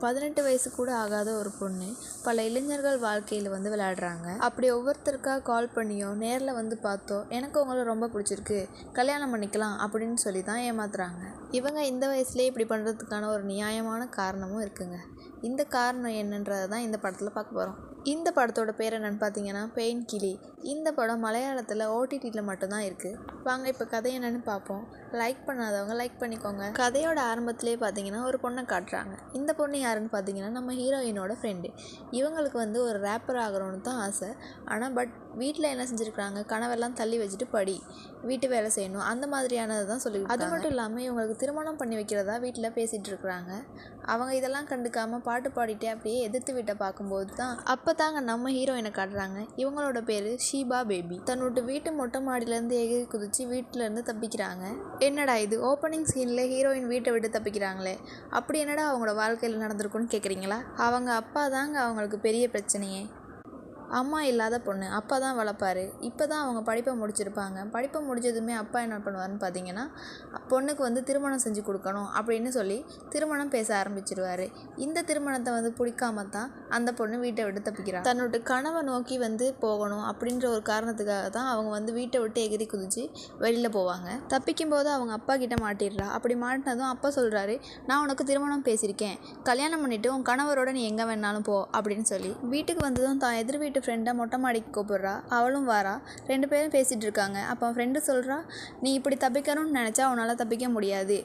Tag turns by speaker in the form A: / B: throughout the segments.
A: 18 வயசு கூட ஆகாத ஒரு பொண்ணு பல இளைஞர்கள் வாழ்க்கையில் வந்து விளையாடுறாங்க. அப்படி ஒவ்வொருத்தருக்காக கால் பண்ணியோ நேரில் வந்து பார்த்தோ எனக்கு உங்களை ரொம்ப பிடிச்சிருக்கு, கல்யாணம் பண்ணிக்கலாம் அப்படின்னு சொல்லி தான் ஏமாத்துறாங்க. இவங்க இந்த வயசுலேயே இப்படி பண்ணுறதுக்கான ஒரு நியாயமான காரணமும் இருக்குங்க. இந்த காரணம் என்னன்றதை தான் இந்த படத்தில் பார்க்க போகிறோம். இந்த படத்தோட பேர் என்னென்னு பார்த்தீங்கன்னா பெயின் கிளி. இந்த படம் மலையாளத்தில் ஓடிடியில் மட்டும்தான் இருக்குது. வாங்க இப்போ கதை என்னென்னு பார்ப்போம். லைக் பண்ணாதவங்க லைக் பண்ணிக்கோங்க. கதையோட ஆரம்பத்திலே பார்த்தீங்கன்னா ஒரு பொண்ணை காட்டுறாங்க. இந்த பொண்ணு யாருன்னு பார்த்தீங்கன்னா நம்ம ஹீரோயினோட ஃப்ரெண்டு. இவங்களுக்கு வந்து ஒரு ரேப்பர் ஆகணும்னு தான் ஆசை. ஆனால் வீட்டில் என்ன செஞ்சுருக்குறாங்க, கனவெல்லாம் தள்ளி வச்சுட்டு படி, வீட்டு வேலை செய்யணும், அந்த மாதிரியானது தான் சொல்லியிருக்காங்க. அது மட்டும் இல்லாமல் இவங்களுக்கு திருமணம் பண்ணி வைக்கிறதா வீட்டில் பேசிகிட்டு இருக்கிறாங்க. அவங்க இதெல்லாம் கண்டுக்காமல் பாட்டு பாடிட்டே அப்படியே எதிர்த்து வீட்டை பார்க்கும்போது தான் அப்போ தாங்க நம்ம ஹீரோயினை காட்டுறாங்க. இவங்களோட பேர் ஷீபா பேபி. தன்னோட வீட்டு மொட்டை மாடியிலேருந்து எகிரி குதிச்சு வீட்டிலேருந்து தப்பிக்கிறாங்க. என்னடா இது ஓப்பனிங் சீனில் ஹீரோயின் வீட்டை விட்டு தப்பிக்கிறாங்களே, அப்படி என்னடா அவங்களோட வாழ்க்கையில் நடந்திருக்குன்னு கேட்குறீங்களா? அவங்க அப்பா தாங்க அவங்களுக்கு பெரிய பிரச்சனையே. அம்மா இல்லாத பொண்ணு, அப்பா தான் வளர்ப்பார். இப்போ தான் அவங்க படிப்பை முடிச்சிருப்பாங்க. படிப்பை முடிச்சதுமே அப்பா என்ன பண்ணுவார்னு பார்த்தீங்கன்னா பொண்ணுக்கு வந்து திருமணம் செஞ்சு கொடுக்கணும் அப்படின்னு சொல்லி திருமணம் பேச ஆரம்பிச்சிருவார். இந்த திருமணத்தை வந்து பிடிக்காம தான் அந்த பொண்ணு வீட்டை விட்டு தப்பிக்கிறாங்க. தன்னோட கனவை நோக்கி வந்து போகணும் அப்படின்ற ஒரு காரணத்துக்காக தான் அவங்க வந்து வீட்டை விட்டு எகிரி குதிச்சு வெளியில் போவாங்க. தப்பிக்கும் போது அவங்க அப்பா கிட்ட மாட்டிடுறா. அப்படி மாட்டினதும் அப்பா சொல்கிறாரு, நான் உனக்கு திருமணம் பேசியிருக்கேன், கல்யாணம் பண்ணிவிட்டு உன் கணவரோட நீ எங்கே வேணாலும் போ அப்படின்னு சொல்லி. வீட்டுக்கு வந்ததும் தான் எதிர் வீட்டு ஃப்ரெண்டை மொட்டை மாடிக்கு கூப்பிட்றா. அவளும் வாரா. 2 பேரும் பேசிகிட்டு இருக்காங்க. அப்போ ஃப்ரெண்டு சொல்கிறா, நீ இப்படி தப்பிக்கணும்னு நினச்சா உன்னால் தப்பிக்க முடியாது,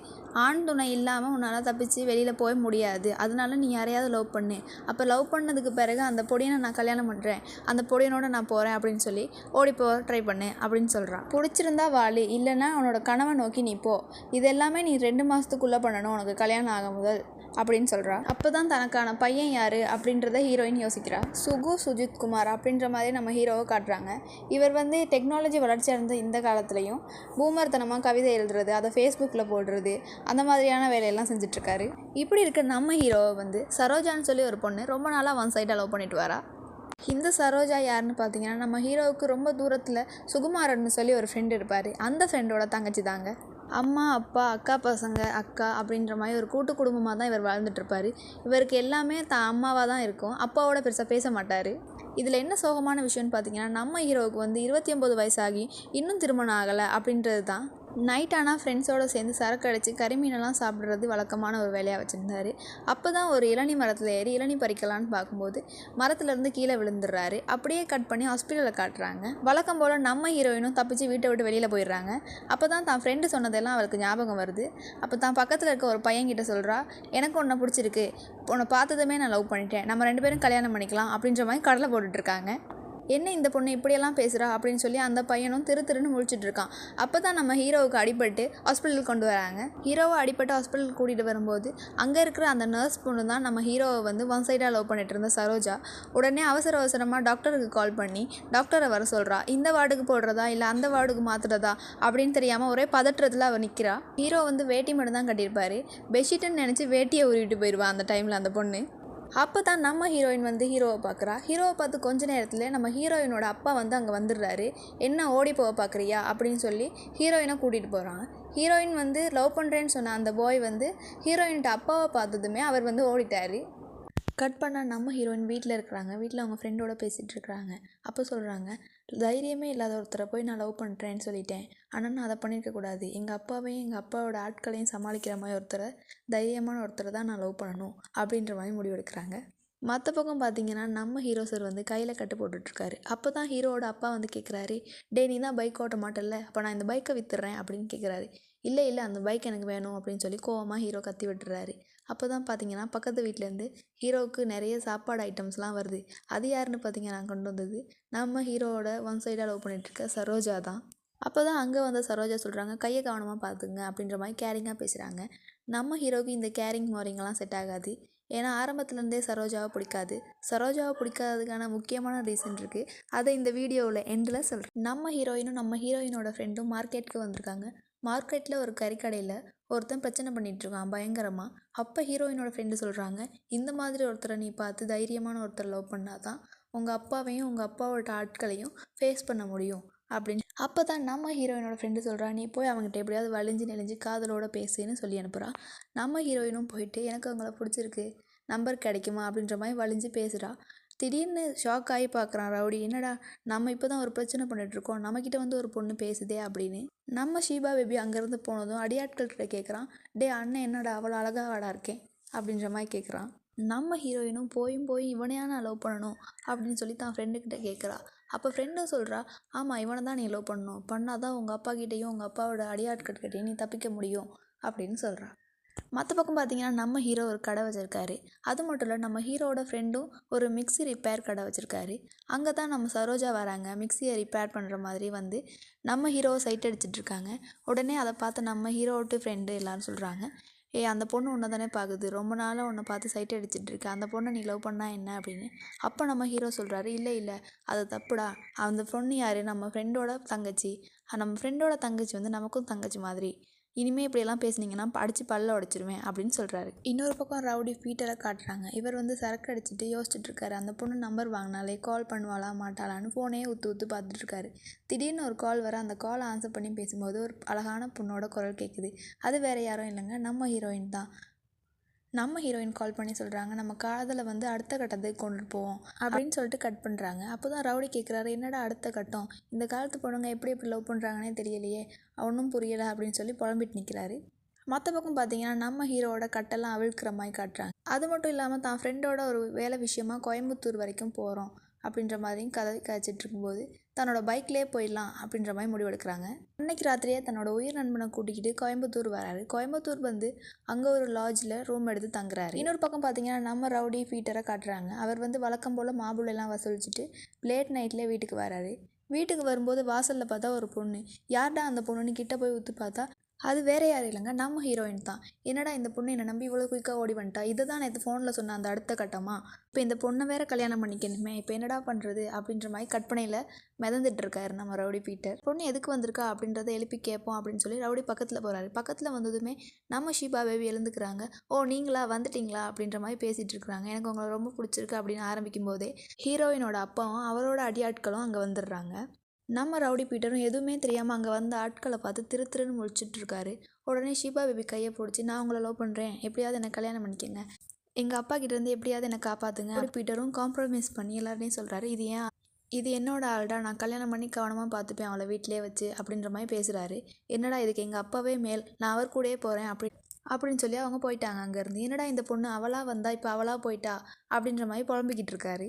A: ஆண் துணை இல்லாமல் உன்னால் தப்பிச்சு வெளியில் போக முடியாது, அதனால நீ யாரையாவது லவ் பண்ணு, அப்போ லவ் பண்ணதுக்கு பிறகு அந்த பொடியனை நான் கல்யாணம் பண்ணுறேன், அந்த பொடியனோட நான் போகிறேன் அப்படின்னு சொல்லி ஓடிப்போ ட்ரை பண்ணு அப்படின்னு சொல்கிறான். பிடிச்சிருந்தா வாழு, இல்லைன்னா உன்னோட கனவை நோக்கி நீ போ, இது எல்லாமே நீ 2 மாதத்துக்குள்ளே பண்ணணும் உனக்கு கல்யாணம் ஆக முதல் அப்படின்னு சொல்கிறா. அப்போ தான் தனக்கான பையன் யார் அப்படின்றத ஹீரோயின் யோசிக்கிறா. சுஜித் குமார் அப்படின்ற மாதிரி நம்ம ஹீரோவை காட்டுறாங்க. இவர் வந்து டெக்னாலஜி வளர்ச்சி அடைந்த இந்த காலத்துலேயும் பூமர்த்தனமாக கவிதை எழுதுறது, அதை ஃபேஸ்புக்கில் போடுறது, அந்த மாதிரியான வேலையெல்லாம் செஞ்சிட்ருக்காரு. இப்படி இருக்க நம்ம ஹீரோவை வந்து சரோஜான்னு சொல்லி ஒரு பொண்ணு ரொம்ப நாளாக ஒன் சைடாக லவ் பண்ணிட்டு வரா. இந்த சரோஜா யாருன்னு பார்த்தீங்கன்னா நம்ம ஹீரோவுக்கு ரொம்ப தூரத்தில் சுகுமாரன்னு சொல்லி ஒரு ஃப்ரெண்டு இருப்பார். அந்த ஃப்ரெண்டோட தங்கச்சி தாங்க. அம்மா அப்பா அக்கா பசங்க அக்கா அப்படின்ற மாதிரி ஒரு கூட்டு குடும்பமாக தான் இவர் வாழ்ந்துட்டுருப்பார். இவருக்கு எல்லாமே அம்மாவாக தான் இருக்கும். அப்பாவோட பெருசாக பேச மாட்டார். இதில் என்ன சோகமான விஷயம்னு பார்த்தீங்கன்னா நம்ம ஹீரோவுக்கு வந்து 29 வயசாகி இன்னும் திருமணம் ஆகலை அப்படின்றது தான். நைட் ஆனால் ஃப்ரெண்ட்ஸோடு சேர்ந்து சரக்கு அடித்து கறிமீனெல்லாம் சாப்பிட்றது வழக்கமான ஒரு வேலையாக வச்சுருந்தார். அப்போ தான் ஒரு இளநி மரத்தில் ஏறி இளநி பறிக்கலான்னு பார்க்கும்போது மரத்துலேருந்து கீழே விழுந்துடுறாரு. அப்படியே கட் பண்ணி ஹாஸ்பிட்டலில் காட்டுறாங்க. வழக்கம் போல் நம்ம ஹீரோயினும் தப்பிச்சு வீட்டை விட்டு வெளியில் போயிடுறாங்க. அப்போ தான் தான் ஃப்ரெண்டு சொன்னதெல்லாம் அவருக்கு ஞாபகம் வருது. அப்போ தான் பக்கத்தில் இருக்க ஒரு பையன்கிட்ட சொல்கிறா, எனக்கு உன்னை பிடிச்சிருக்கு, உன்னை பார்த்ததுமே நான் லவ் பண்ணிட்டேன், நம்ம 2 பேரும் கல்யாணம் பண்ணிக்கலாம் அப்படின்ற மாதிரி கடலை போட்டுட்ருக்காங்க. என்ன இந்த பொண்ணு இப்படியெல்லாம் பேசுகிறா அப்படின்னு சொல்லி அந்த பையனும் திருன்னு முழிச்சிட்டு இருக்கான். அப்போ தான் நம்ம ஹீரோவுக்கு அடிபட்டு ஹாஸ்பிட்டலுக்கு கொண்டு வராங்க. ஹீரோவை அடிபட்டு ஹாஸ்பிட்டலுக்கு கூட்டிகிட்டு வரும்போது அங்கே இருக்கிற அந்த நர்ஸ் பொண்ணு தான் நம்ம ஹீரோவை வந்து ஒன் சைடாக லவ் பண்ணிட்டு இருந்த சரோஜா. உடனே அவசரமாக டாக்டருக்கு கால் பண்ணி டாக்டரை வர சொல்கிறா. இந்த வார்டுக்கு போடுறதா இல்லை அந்த வார்டுக்கு மாற்றுறதா அப்படின்னு தெரியாமல் ஒரே பதற்றத்தில் அவள் நிற்கிறா. ஹீரோ வந்து வேட்டி மட்டும் தான் கட்டியிருப்பார். பெட்ஷீட்டுன்னு நினச்சி வேட்டியை உருவிட்டு போயிடுவான் அந்த டைமில் அந்த பொண்ணு. அப்போ தான் நம்ம ஹீரோயின் வந்து ஹீரோவை பார்க்குறா. ஹீரோவை பார்த்து கொஞ்ச நேரத்தில் நம்ம ஹீரோயினோட அப்பா வந்து அங்கே வந்துடுறாரு. என்ன ஓடி போக பார்க்குறியா அப்படின்னு சொல்லி ஹீரோயினை கூட்டிகிட்டு போகிறாங்க. ஹீரோயின் வந்து லவ் பண்ணுறேன்னு சொன்ன அந்த பாய் வந்து ஹீரோயின்கிட்ட அப்பாவை பார்த்ததுமே அவர் வந்து ஓடிட்டார். கட் பண்ணால் நம்ம ஹீரோயின் வீட்டில் இருக்கிறாங்க. வீட்டில் அவங்க ஃப்ரெண்டோட பேசிகிட்டு இருக்கிறாங்க. அப்போ சொல்கிறாங்க, தைரியமே இல்லாத ஒருத்தரை போய் நான் லவ் பண்ணுறேன்னு சொல்லிட்டேன், ஆனால் நான் அதை பண்ணியிருக்கக்கூடாது, எங்கள் அப்பாவையும் எங்கள் அப்பாவோட ஆட்களையும் சமாளிக்கிற மாதிரி ஒருத்தரை, தைரியமான ஒருத்தரை தான் நான் லவ் பண்ணணும் அப்படின்ற மாதிரி முடிவெடுக்கிறாங்க. மற்ற பக்கம் பார்த்தீங்கன்னா நம்ம ஹீரோ சார் வந்து கையில் கட்டு போட்டுட்ருக்காரு. அப்போ தான் ஹீரோவோட அப்பா வந்து கேட்குறாரு, டே நீ தான் பைக் ஓட்ட மாட்டல, அப்போ நான் இந்த பைக்கை விற்றுறேன் அப்படின்னு கேட்குறாரு. இல்லை அந்த பைக் எனக்கு வேணும் அப்படின்னு சொல்லி கோவமாக ஹீரோ கத்தி விட்டுறாரு. அப்போ தான் பார்த்தீங்கன்னா பக்கத்து வீட்டிலேருந்து ஹீரோவுக்கு நிறைய சாப்பாடு ஐட்டம்ஸ்லாம் வருது. அது யாருன்னு பார்த்தீங்கன்னா கொண்டு வந்தது நம்ம ஹீரோவோட ஒன் சைடாக லவ் பண்ணிகிட்ருக்க சரோஜா தான். அப்போ தான் அங்கே வந்த சரோஜா சொல்கிறாங்க, கையை கவனமாக பார்த்துங்க அப்படின்ற மாதிரி கேரிங்காக பேசுகிறாங்க. நம்ம ஹீரோவுக்கு இந்த கேரிங் மாரிங்கெல்லாம் செட் ஆகாது. ஏன்னா ஆரம்பத்துலேருந்தே சரோஜாவை பிடிக்காது. சரோஜாவை பிடிக்காததுக்கான முக்கியமான ரீசன் இருக்குது. அதை இந்த வீடியோவில் எண்டில் சொல்கிறேன். நம்ம ஹீரோயினும் நம்ம ஹீரோயினோட ஃப்ரெண்டும் மார்க்கெட்டுக்கு வந்திருக்காங்க. மார்க்கெட்டில் ஒரு கறிக்கடையில் ஒருத்தன் பிரச்சனை பண்ணிகிட்ருக்கான் பயங்கரமாக. அப்போ ஹீரோயினோட ஃப்ரெண்டு சொல்கிறாங்க, இந்த மாதிரி ஒருத்தரை நீ பார்த்து தைரியமான ஒருத்தரை லவ் பண்ணால் தான் உங்கள் அப்பாவையும் உங்கள் அப்பாவோட ஆட்களையும் ஃபேஸ் பண்ண முடியும் அப்படின்னு. அப்போ தான் நம்ம ஹீரோயினோட ஃப்ரெண்டு சொல்கிறா, நீ போய் அவங்ககிட்ட எப்படியாவது வலிஞ்சு நெளிஞ்சு காதலோட பேசுன்னு சொல்லி அனுப்புகிறா. நம்ம ஹீரோயினும் போயிட்டு எனக்கு அவங்கள பிடிச்சிருக்கு, நம்பர் கிடைக்குமா அப்படின்ற மாதிரி வலிஞ்சு பேசுகிறா. திடீர்னு ஷாக் ஆகி பார்க்குறான் ரவுடி. என்னடா நம்ம இப்போ தான் ஒரு பிரச்சனை பண்ணிகிட்ருக்கோம், நம்மக்கிட்ட வந்து ஒரு பொண்ணு பேசுதே அப்படின்னு. நம்ம ஷீபா பேபி அங்கேருந்து போனதும் அடியாட்கள்கிட்ட கேட்குறான், டே அண்ணன் என்னடா அவ்வளோ அழகாடா இருக்கேன் அப்படின்ற மாதிரி கேட்குறான். நம்ம ஹீரோயினும் போய் இவனையா நான் லவ் பண்ணணும் அப்படின்னு சொல்லி தான் ஃப்ரெண்டுக்கிட்ட கேட்குறா. அப்போ ஃப்ரெண்டும் சொல்கிறா, ஆமாம் இவனை தான் நீ லவ் பண்ணணும், பண்ணாதான் உங்கள் அப்பா கிட்டேயும் உங்கள் அப்பாவோட அடியாட்கள்கிட்டையும் நீ தப்பிக்க முடியும் அப்படின்னு சொல்கிறா. மற்ற பக்கம் பார்த்தீங்கன்னா நம்ம ஹீரோ ஒரு கடை வச்சுருக்காரு. அது மட்டும் இல்லை, நம்ம ஹீரோவோட ஃப்ரெண்டும் ஒரு மிக்ஸி ரிப்பேர் கடை வச்சுருக்காரு. அங்கே தான் நம்ம சரோஜா வராங்க. மிக்ஸியை ரிப்பேர் பண்ணுற மாதிரி வந்து நம்ம ஹீரோவை சைட் அடிச்சிட்ருக்காங்க. உடனே அதை பார்த்து நம்ம ஹீரோவோட ஃப்ரெண்டு எல்லோரும் சொல்கிறாங்க, அந்த பொண்ணு உன்னை தானே பார்க்குது, ரொம்ப நாளாக உன்னை பார்த்து சைட் அடிச்சிட்ருக்கு, அந்த பொண்ணை நீ லவ் பண்ணால் என்ன அப்படின்னு. அப்போ நம்ம ஹீரோ சொல்கிறாரு, இல்லை அது தப்புடா, அந்த பொண்ணு யார், நம்ம ஃப்ரெண்டோட தங்கச்சி, நம்ம ஃப்ரெண்டோட தங்கச்சி வந்து நமக்கும் தங்கச்சி மாதிரி, இனிமேல் இப்படியெல்லாம் பேசுனீங்கன்னா அடித்து பல்ல உடச்சிருவேன் அப்படின்னு சொல்கிறாரு. இன்னொரு பக்கம் ரவுடி பீட்டரை காட்டுறாங்க. இவர் வந்து சரக்கு அடிச்சுட்டு யோசிச்சுட்ருக்காரு. அந்த பொண்ணு நம்பர் வாங்கினாலே கால் பண்ணுவாளா மாட்டாளான்னு ஃபோனே ஊற்று பார்த்துட்ருக்காரு. திடீர்னு ஒரு கால் வர அந்த காலை ஆன்சர் பண்ணி பேசும்போது ஒரு அழகான பொண்ணோட குரல் கேட்குது. அது வேறு யாரும் இல்லைங்க, நம்ம ஹீரோயின் தான். நம்ம ஹீரோயின் கால் பண்ணி சொல்கிறாங்க, நம்ம காதலை வந்து அடுத்த கட்டத்துக்கு கொண்டு போவோம் அப்படின்னு சொல்லிட்டு கட் பண்ணுறாங்க. அப்போ தான் ரவுடி கேட்குறாரு, என்னடா அடுத்த கட்டம், இந்த காலத்து பொண்ணுங்க எப்படி லவ் பண்ணுறாங்கன்னே தெரியலையே, ஒன்றும் புரியலை அப்படின்னு சொல்லி புலம்பிட்டு நிற்கிறாரு. மற்ற பக்கம் பார்த்தீங்கன்னா நம்ம ஹீரோவோட கட்டெல்லாம் அவிழ்க்கிற மாதிரி காட்டுறாங்க. அது மட்டும் இல்லாமல் தான் ஃப்ரெண்டோட ஒரு வேலை விஷயமா கோயம்புத்தூர் வரைக்கும் போகிறோம் அப்படின்ற மாதிரியும் கதை காய்ச்சிட்டு இருக்கும்போது தன்னோட பைக்லேயே போயிடலாம் அப்படின்ற மாதிரி முடிவெடுக்கிறாங்க. அன்னைக்கு ராத்திரியே தன்னோட உயிர் நண்பனை கூட்டிக்கிட்டு கோயம்புத்தூர் வராரு. கோயம்புத்தூர் வந்து அங்கே ஒரு லாட்ஜில் ரூம் எடுத்து தங்குறாரு. இன்னொரு பக்கம் பார்த்தீங்கன்னா நம்ம ரவுடி பீட்டரை காட்டுறாங்க. அவர் வந்து வழக்கம் போல் மாபுளெல்லாம் வசூலிச்சுட்டு லேட் நைட்லேயே வீட்டுக்கு வராரு. வீட்டுக்கு வரும்போது வாசலில் பார்த்தா ஒரு பொண்ணு. யார்டா அந்த பொண்ணுன்னு கிட்ட போய் ஊற்றி பார்த்தா அது வேறு யாரும் இல்லைங்க, நம்ம ஹீரோயின் தான். என்னடா இந்த பொண்ணு என்னை நம்பி இவ்வளோ குயிக்காக ஓடி வந்துட்டா, இதை தான் நேற்று ஃபோனில் சொன்ன அந்த அடுத்த கட்டமா, இப்போ இந்த பொண்ணை வேறு கல்யாணம் பண்ணிக்கணுமே, இப்போ என்னடா பண்ணுறது அப்படின்ற மாதிரி கற்பனையில் மிதந்துட்டு இருக்காரு நம்ம ரவுடி பீட்டர். பொண்ணு எதுக்கு வந்திருக்கா அப்படின்றத எழுப்பி கேட்போம் அப்படின்னு சொல்லி ரவுடி பக்கத்தில் போகிறாரு. பக்கத்தில் வந்ததுமே நம்ம ஷீபா பேபி எழுந்துக்கிறாங்க. ஓ நீங்களா வந்துட்டிங்களா அப்படின்ற மாதிரி பேசிகிட்டு இருக்கிறாங்க. எனக்கு உங்களை ரொம்ப பிடிச்சிருக்கு அப்படின்னு ஆரம்பிக்கும் போதே ஹீரோயினோட அப்பாவும் அவரோட அடியாட்களும் அங்கே வந்துடுறாங்க. நம்ம ரவுடி பீட்டரும் எதுவுமே தெரியாமல் அங்கே வந்த ஆட்களை பார்த்து திருன்னு முழிச்சிட்ருக்காரு. உடனே ஷீபா பேபி கையை பிடிச்சி, நான் உங்களை லவ் பண்ணுறேன், எப்படியாவது என்னை கல்யாணம் பண்ணிக்கோங்க, எங்கள் அப்பா கிட்டேருந்து எப்படியாவது என்னை காப்பாற்றுங்க. ரவுடி பீட்டரும் காம்ப்ரமைஸ் பண்ணி எல்லாரையும் சொல்கிறாரு, இது என்னோட ஆள்டா, நான் கல்யாணம் பண்ணி கவனமாக பார்த்துப்பேன் அவளை வீட்டிலே வச்சு அப்படின்ற மாதிரி பேசுகிறாரு. என்னடா இதுக்கு எங்கள் அப்பாவே மேல், நான் அவர் கூடயே போகிறேன் அப்படின்னு சொல்லி அவங்க போயிட்டாங்க அங்கேருந்து. என்னடா இந்த பொண்ணு அவளாக வந்தா இப்போ அவளாக போயிட்டா அப்படின்ற மாதிரி புலம்பிக்கிட்டு இருக்காரு.